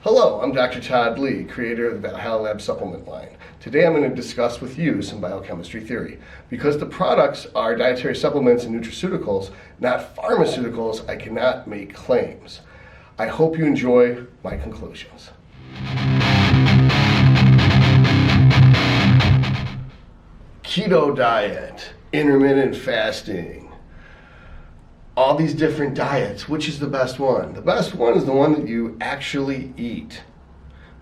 Hello, I'm Dr. Todd Lee, creator of the Valhalla Lab supplement line. Today I'm going to discuss with you some biochemistry theory. Because the products are dietary supplements and nutraceuticals, not pharmaceuticals, I cannot make claims. I hope you enjoy my conclusions. Keto diet, intermittent fasting, all these different diets. Which is the best one? The best one is the one that you actually eat.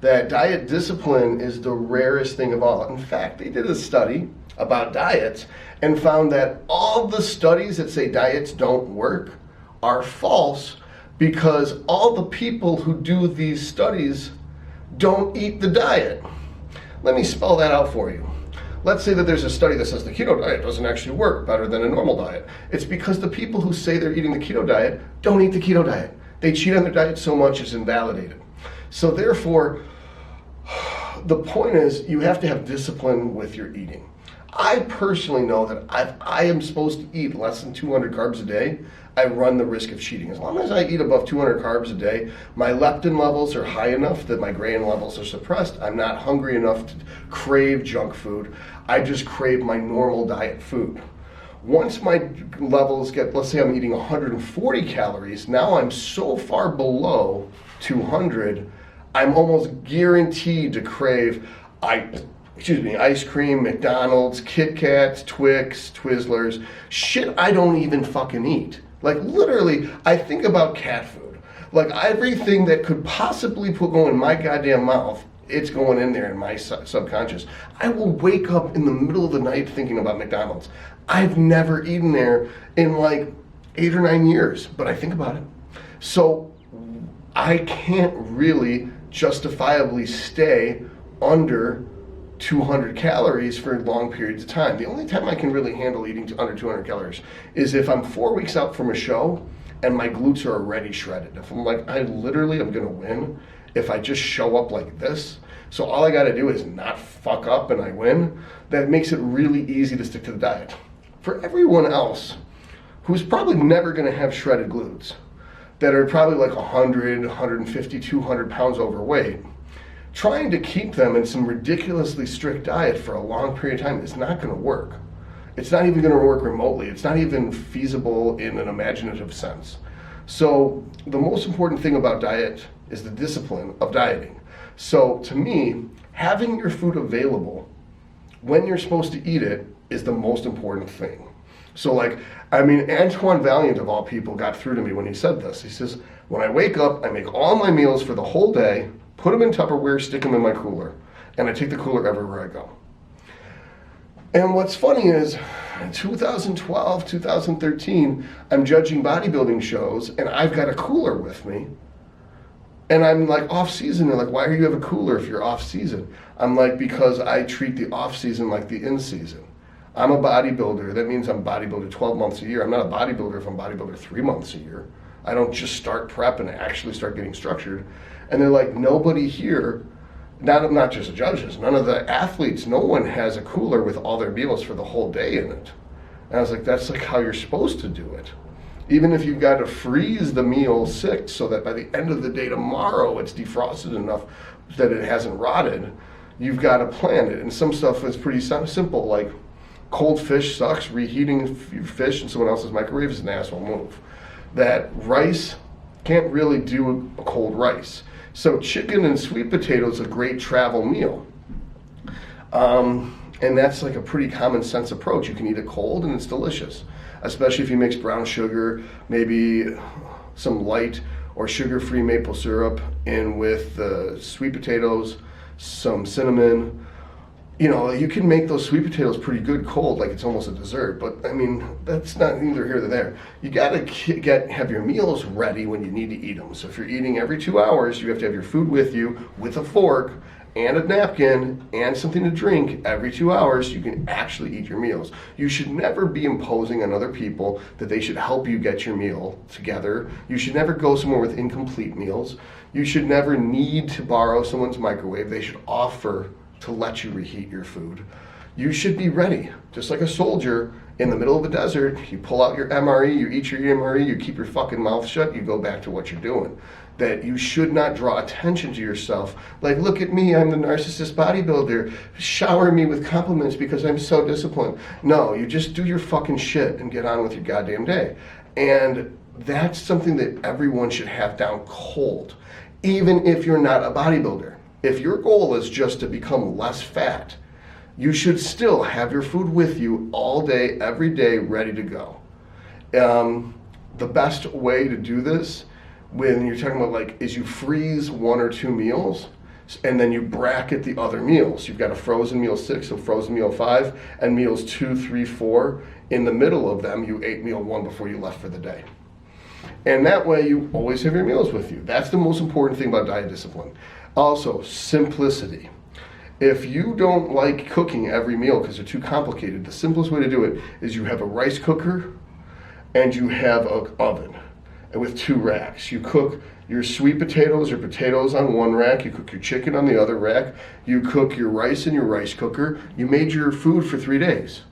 That diet discipline is the rarest thing of all. In fact, they did a study about diets and found that all the studies that say diets don't work are false because all the people who do these studies don't eat the diet. Let me spell that out for you. Let's say that there's a study that says the keto diet doesn't actually work better than a normal diet. It's because the people who say they're eating the keto diet don't eat the keto diet. They cheat on their diet so much it's invalidated. So therefore, the point is you have to have discipline with your eating. I personally know that if I am supposed to eat less than 200 carbs a day, I run the risk of cheating. As long as I eat above 200 carbs a day, my leptin levels are high enough that my ghrelin levels are suppressed. I'm not hungry enough to crave junk food. I just crave my normal diet food. Once my levels get, let's say I'm eating 140 calories, now I'm so far below 200, I'm almost guaranteed to crave ice cream, McDonald's, Kit Kats, Twix, Twizzlers, shit I don't even fucking eat. Like literally, I think about cat food. Like everything that could possibly go in my goddamn mouth, it's going in there in my subconscious. I will wake up in the middle of the night thinking about McDonald's. I've never eaten there in like 8 or 9 years, but I think about it. So I can't really justifiably stay under 200 calories for long periods of time. The only time I can really handle eating under 200 calories is if I'm 4 weeks out from a show and my glutes are already shredded. If I'm like, I literally am gonna win if I just show up like this. So all I gotta do is not fuck up and I win. That makes it really easy to stick to the diet. For everyone else who's probably never gonna have shredded glutes, that are probably like 100, 150, 200 pounds overweight, trying to keep them in some ridiculously strict diet for a long period of time is not going to work. It's not even going to work remotely. It's not even feasible in an imaginative sense. So the most important thing about diet is the discipline of dieting. So to me, having your food available when you're supposed to eat it is the most important thing. So Antoine Valiant of all people got through to me when he said this. He says, when I wake up, I make all my meals for the whole day, put them in Tupperware, stick them in my cooler, and I take the cooler everywhere I go. And what's funny is, in 2012, 2013, I'm judging bodybuilding shows, and I've got a cooler with me. And I'm like, off season. They're like, why do you have a cooler if you're off season? I'm like, because I treat the off season like the in season. I'm a bodybuilder. That means I'm a bodybuilder 12 months a year. I'm not a bodybuilder if I'm a bodybuilder 3 months a year. I don't just start prep and actually start getting structured. And they're like, nobody here, not just the judges, none of the athletes, no one has a cooler with all their meals for the whole day in it. And I was like, that's like how you're supposed to do it. Even if you've got to freeze the meal 6 so that by the end of the day tomorrow it's defrosted enough that it hasn't rotted, you've got to plan it. And some stuff is pretty simple, like cold fish sucks, reheating fish in someone else's microwave is an asshole move. That rice can't really do a cold rice. So chicken and sweet potatoes is a great travel meal. And that's like a pretty common sense approach. You can eat it cold and it's delicious, especially if you mix brown sugar, maybe some light or sugar-free maple syrup in with the sweet potatoes, some cinnamon. You know, you can make those sweet potatoes pretty good cold, like it's almost a dessert, but I mean, that's not neither here nor there. You gotta have your meals ready when you need to eat them. So if you're eating every 2 hours, you have to have your food with you, with a fork and a napkin and something to drink every 2 hours so you can actually eat your meals. You should never be imposing on other people that they should help you get your meal together. You should never go somewhere with incomplete meals. You should never need to borrow someone's microwave. They should offer to let you reheat your food. You should be ready, just like a soldier in the middle of the desert. You pull out your MRE, you eat your MRE, you keep your fucking mouth shut, you go back to what you're doing. that you should not draw attention to yourself. Like, look at me, I'm the narcissist bodybuilder. Shower me with compliments because I'm so disciplined. No, you just do your fucking shit and get on with your goddamn day. And that's something that everyone should have down cold, even if you're not a bodybuilder. If your goal is just to become less fat, you should still have your food with you all day, every day, ready to go. The best way to do this when you're talking about like is you freeze 1 or 2 meals and then you bracket the other meals. You've got a frozen meal 6, a frozen meal 5, and meals 2, 3, 4. In the middle of them, you ate meal 1 before you left for the day. And that way you always have your meals with you. That's the most important thing about diet discipline. Also, simplicity. If you don't like cooking every meal because they're too complicated, the simplest way to do it is you have a rice cooker and you have an oven with 2 racks. You cook your sweet potatoes or potatoes on one rack, you cook your chicken on the other rack, you cook your rice in your rice cooker. You made your food for 3 days.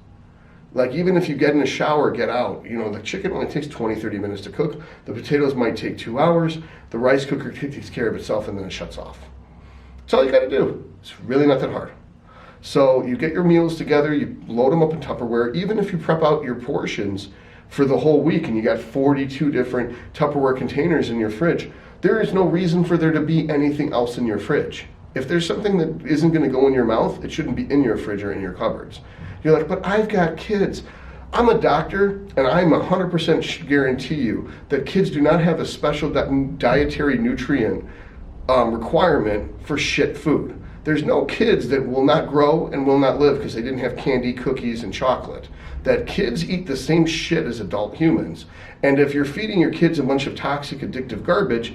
Like, even if you get in a shower, get out, the chicken only takes 20, 30 minutes to cook. The potatoes might take 2 hours. The rice cooker takes care of itself and then it shuts off. That's all you gotta do. It's really not that hard. So you get your meals together, you load them up in Tupperware. Even if you prep out your portions for the whole week and you got 42 different Tupperware containers in your fridge, there is no reason for there to be anything else in your fridge. If there's something that isn't gonna go in your mouth, it shouldn't be in your fridge or in your cupboards. You're like, but I've got kids. I'm a doctor, and I'm 100% guarantee you that kids do not have a special dietary nutrient requirement for shit food. There's no kids that will not grow and will not live because they didn't have candy, cookies, and chocolate. That kids eat the same shit as adult humans. And if you're feeding your kids a bunch of toxic, addictive garbage,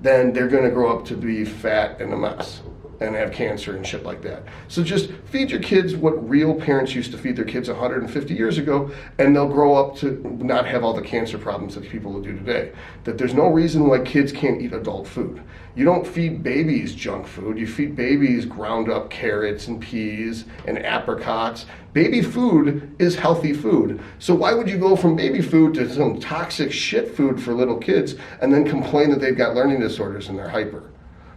then they're gonna grow up to be fat and a mess and have cancer and shit like that. So just feed your kids what real parents used to feed their kids 150 years ago, and they'll grow up to not have all the cancer problems that people will do today. That there's no reason why kids can't eat adult food. You don't feed babies junk food, you feed babies ground up carrots and peas and apricots. Baby food is healthy food. So why would you go from baby food to some toxic shit food for little kids and then complain that they've got learning disorders and they're hyper?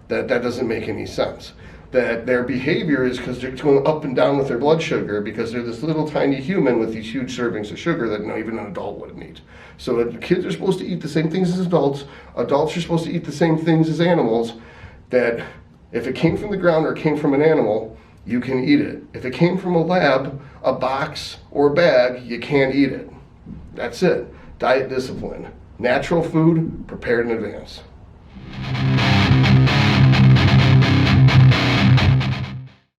That doesn't make any sense. That their behavior is because they're going up and down with their blood sugar because they're this little tiny human with these huge servings of sugar that even an adult wouldn't eat. So kids are supposed to eat the same things as adults. Adults are supposed to eat the same things as animals. That if it came from the ground or it came from an animal, you can eat it. If it came from a lab, a box, or a bag, you can't eat it. That's it. Diet discipline. Natural food prepared in advance.